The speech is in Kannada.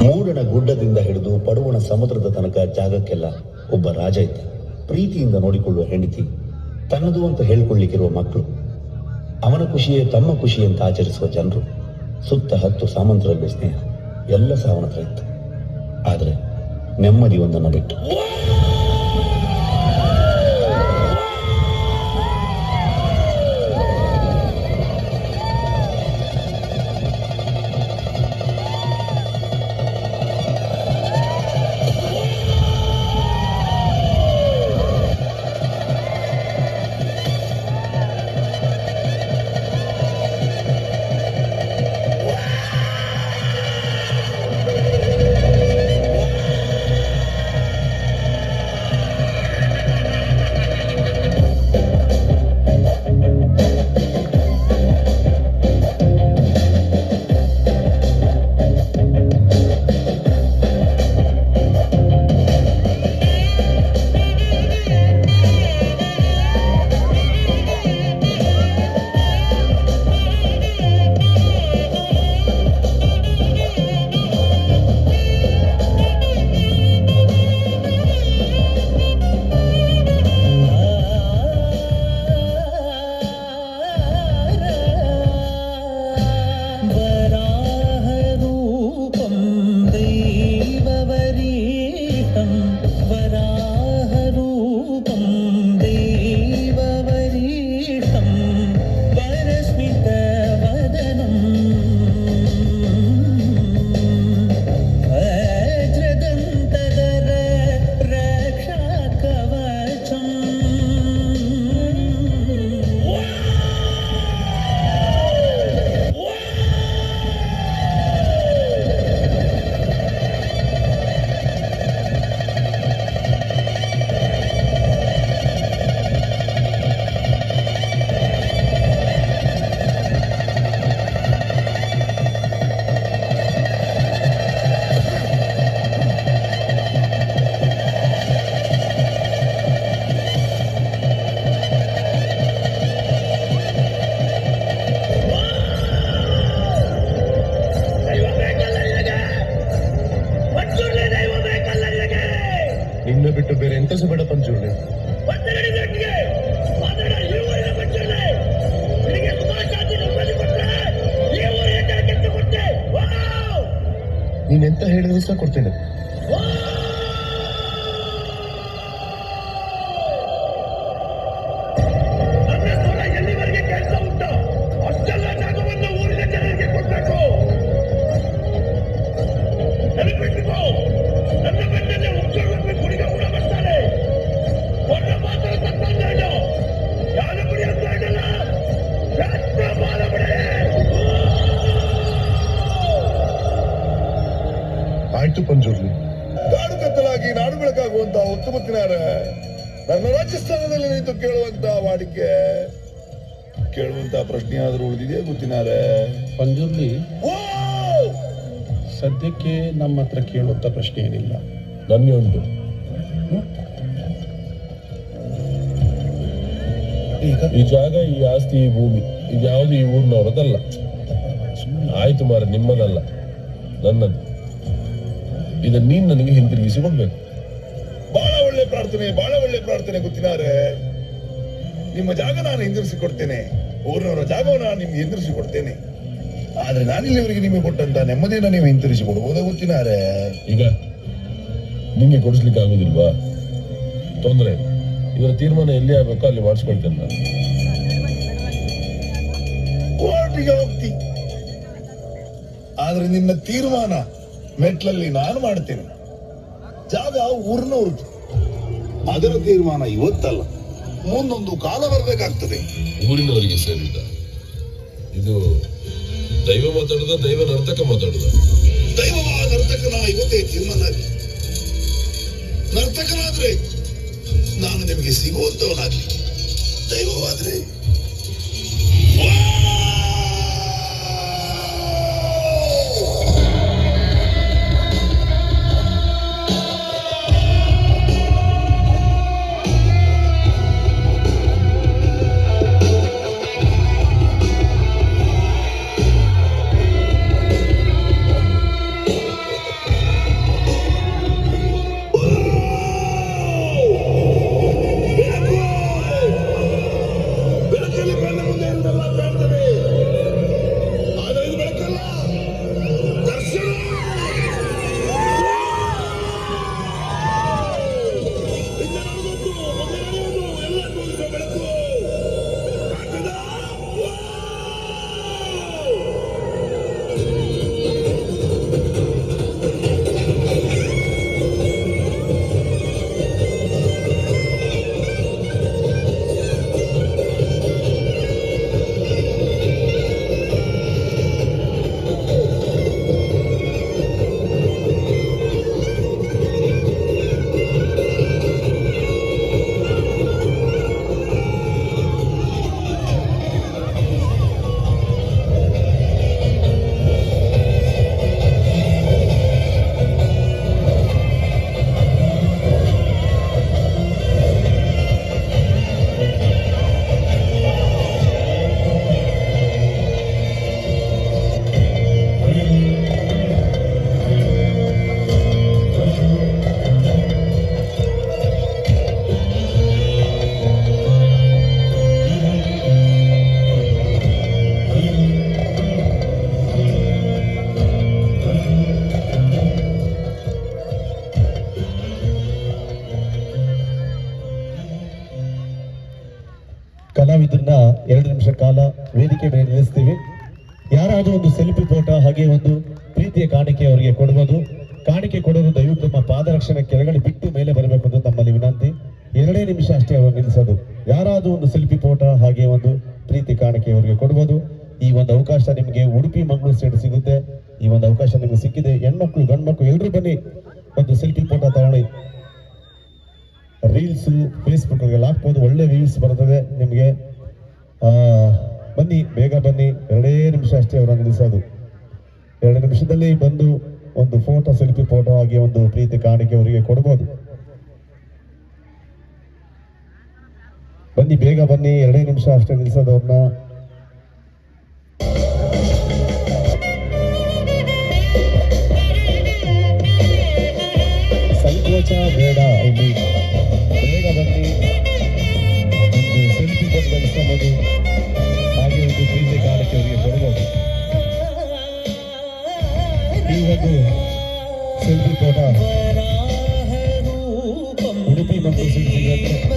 ಮೂಡಣ ಗುಡ್ಡದಿಂದ ಹಿಡಿದು ಪಡುವಣ ಸಮುದ್ರದ ತನಕ ಜಾಗಕ್ಕೆಲ್ಲ ಒಬ್ಬ ರಾಜ ಇದ್ದ. ಪ್ರೀತಿಯಿಂದ ನೋಡಿಕೊಳ್ಳುವ ಹೆಂಡತಿ, ತನ್ನದು ಅಂತ ಹೇಳಿಕೊಳ್ಳಿಕ್ಕಿರುವ ಮಕ್ಕಳು, ಅವನ ಖುಷಿಯೇ ತಮ್ಮ ಖುಷಿ ಅಂತ ಆಚರಿಸುವ ಜನರು, ಸುತ್ತ 10 ಸಾಮಂತರಲ್ಲಿ ಸ್ನೇಹ, ಎಲ್ಲ ಅವನ ಹತ್ರ ಇತ್ತು. ಆದರೆ ನೆಮ್ಮದಿ ಒಂದನ್ನು ಬಿಟ್ಟು. ನಿನ್ನ ಬಿಟ್ಟು ಬೇರೆ ಎಂತ ಬೇಡ ಪಂಚೂರ್ಲಿ. ನೀನೆಂತ ಹೇಳಿದ್ರು ಸಹ ಕೊಡ್ತೇನೆ. ಆಯ್ತು ಪಂಜುರ್ಲಿ. ಕಾಡು ಕತ್ತಲಾಗಿ ನಾಡು ಬೆಳಕಾಗುವಂತಹ ಉತ್ತಮತ್ತಿನಾರ ನನ್ನ ರಾಜಸ್ಥಾನದಲ್ಲಿ ನಿಂತು ಕೇಳುವಂತಹ ವಾಡಿಕೆ, ಕೇಳುವಂತಹ ಪ್ರಶ್ನೆ ಆದ್ರೂ ಉಳಿದಿದೆ ಗೊತ್ತಿನಾರೆ. ಪಂಜುರ್ಲಿ, ಸದ್ಯಕ್ಕೆ ನಮ್ಮ ಹತ್ರ ಕೇಳುವಂತ ಪ್ರಶ್ನೆ ಏನಿಲ್ಲ. ನನ್ಗೆ ಉಂಟು. ಈ ಜಾಗ, ಈ ಆಸ್ತಿ, ಈ ಭೂಮಿ ಇದ್ಯಾವುದು ಈ ಊರಿನವರದಲ್ಲ. ಆಯ್ತು ಮಾರ, ನಿಮ್ಮದಲ್ಲ, ನನ್ನದು. ಇದನ್ನ ನೀನ್ ನನಗೆ ಹಿಂತಿರುಗಿಸಿ ಕೊಡ್ಬೇಕು. ಬಹಳ ಒಳ್ಳೆ ಪ್ರಾರ್ಥನೆ, ಬಹಳ ಒಳ್ಳೆ ಪ್ರಾರ್ಥನೆ ಗೊತ್ತಿನಾರೆ. ನಿಮ್ಮ ಜಾಗ ನಾನು ಹಿಂದಿರಿಸಿ ಕೊಡ್ತೇನೆ, ಊರಿನವರ ಜಾಗವನ್ನು ನಾನು ನಿಮ್ಗೆ ಹಿಂದಿರಿಸಿ ಕೊಡ್ತೇನೆ. ಆದ್ರೆ ನಾನಿಲ್ಲಿವರೆಗೆ ನಿಮಗೆ ಕೊಟ್ಟಂತ ನೆಮ್ಮದಿಯನ್ನು ನೀವು ಹಿಂತಿರಿಸಿ ಕೊಡ್ಬೋದೇ ಗೊತ್ತಿನಾರೆ. ಈಗ ನಿಂಗೆ ಕೊಡಿಸ್ಲಿಕ್ಕೆ ಆಗುದಿಲ್ವಾ? ತೊಂದ್ರೆ, ಇವರ ತೀರ್ಮಾನ ಎಲ್ಲಿ ಆಗ್ಬೇಕೋ ಅಲ್ಲಿ ಮಾಡಿಸ್ಕೊಳ್ತೇನೆ ನಾನು. ಕೋರ್ಟಿಗೆ ಹೋಗ್ತಿ, ಆದ್ರೆ ನಿನ್ನ ತೀರ್ಮಾನ ಮೆಟ್ಲಲ್ಲಿ ನಾನು ಮಾಡ್ತೇನೆ. ಜಾಗ ಊರಿನವ್ರದ್ದು, ಅದರ ತೀರ್ಮಾನ ಇವತ್ತಲ್ಲ, ಮುಂದೊಂದು ಕಾಲ ಬರಬೇಕಾಗ್ತದೆ. ಊರಿನವರಿಗೆ ಸೇರಿದ ಇದು ದೈವ ಮಾತಾಡುದ, ದೈವ ನರ್ತಕ ಮಾತಾಡುದ? ದೈವವ ನರ್ತಕನ ಇವತ್ತೇ ತೀರ್ಮಾನ. ನರ್ತಕನಾದ್ರೆ ನಾನು ನಿಮಗೆ ಸಿಗುವಂತವನಾಗ್ಲಿ, ದೈವವಾದ್ರೆ ಕಾಲ ವೇದಿಕೆ ಮೇಲೆ ನಿಲ್ಲಿಸ್ತೀವಿ. ಯಾರಾದರೂ ಒಂದು ಸೆಲ್ಫಿ ಫೋಟೋ ಹಾಗೆ ಒಂದು ಪ್ರೀತಿಯ ಕಾಣಿಕೆ ಅವರಿಗೆ ಕೊಡುವುದು. ಕಾಣಿಕೆ ಕೊಡೋರು ದಯವಿಟ್ಟು ನಮ್ಮ ಪಾದರಕ್ಷಣೆ ಕೆಳಗಡೆ ಬಿಟ್ಟು ಮೇಲೆ ಬರಬೇಕು ಅಂತ ತಮ್ಮಲ್ಲಿ ವಿನಂತಿ. 2 ನಿಮಿಷ ಅಷ್ಟೇ ಅವರು ನಿಲ್ಲಿಸೋದು. ಯಾರಾದರೂ ಒಂದು ಸೆಲ್ಫಿ ಫೋಟೋ ಹಾಗೆ ಒಂದು ಪ್ರೀತಿ ಕಾಣಿಕೆ ಅವರಿಗೆ ಕೊಡುವುದು. ಈ ಒಂದು ಅವಕಾಶ ನಿಮಗೆ ಉಡುಪಿ ಮಂಗಳೂರು ಸೈಡ್ ಸಿಗುತ್ತೆ. ಈ ಒಂದು ಅವಕಾಶ ನಿಮಗೆ ಸಿಕ್ಕಿದೆ. ಹೆಣ್ಮಕ್ಳು ಗಂಡು ಮಕ್ಕಳು ಎಲ್ಲರೂ ಬನ್ನಿ, ಒಂದು ಸೆಲ್ಫಿ ಫೋಟೋ ತಗೊಳ್ಳಿ. ರೀಲ್ಸ್ ಫೇಸ್ಬುಕ್ ಹಾಕ್ಬೋದು, ಒಳ್ಳೆ ವ್ಯೂಸ್ ಬರ್ತದೆ ನಿಮಗೆ. ಬನ್ನಿ, ಬೇಗ ಬನ್ನಿ. 2 ನಿಮಿಷ ಅಷ್ಟೇ ಅವರನ್ನು ನಿಲ್ಲಿಸೋದು. 2 ನಿಮಿಷದಲ್ಲಿ ಬಂದು ಒಂದು ಫೋಟೋ ಸೆಲ್ಫಿ ಫೋಟೋ ಆಗಿ ಒಂದು ಪ್ರೀತಿ ಕಾಣಿಕೆ ಅವರಿಗೆ ಕೊಡ್ಬೋದು. ಬನ್ನಿ, ಬೇಗ ಬನ್ನಿ. 2 ನಿಮಿಷ ಅಷ್ಟೇ ನಿಲ್ಲಿಸೋದು ಅವ್ರನ್ನ. ಸಂಕೋಚ ಬೇಡ, ಇಲ್ಲಿ ಬೇಗ ಬನ್ನಿ. ಒಂದು ಸೆಲ್ಫಿ ಫೋಟೋ ಇಸ್ಕೊಬೋದು, ಹಾಗೆ ಒಂದು ಪ್ರೀತಿ ಕಾಣಿಕೆ ಅವರಿಗೆ ಕೊಡ್ಬೋದು. ಈ ಒಂದು ಸೆಲ್ಫಿ ಫೋಟೋ ಉಡುಪಿ ಮತ್ತು ಸಿಗುತ್ತೆ.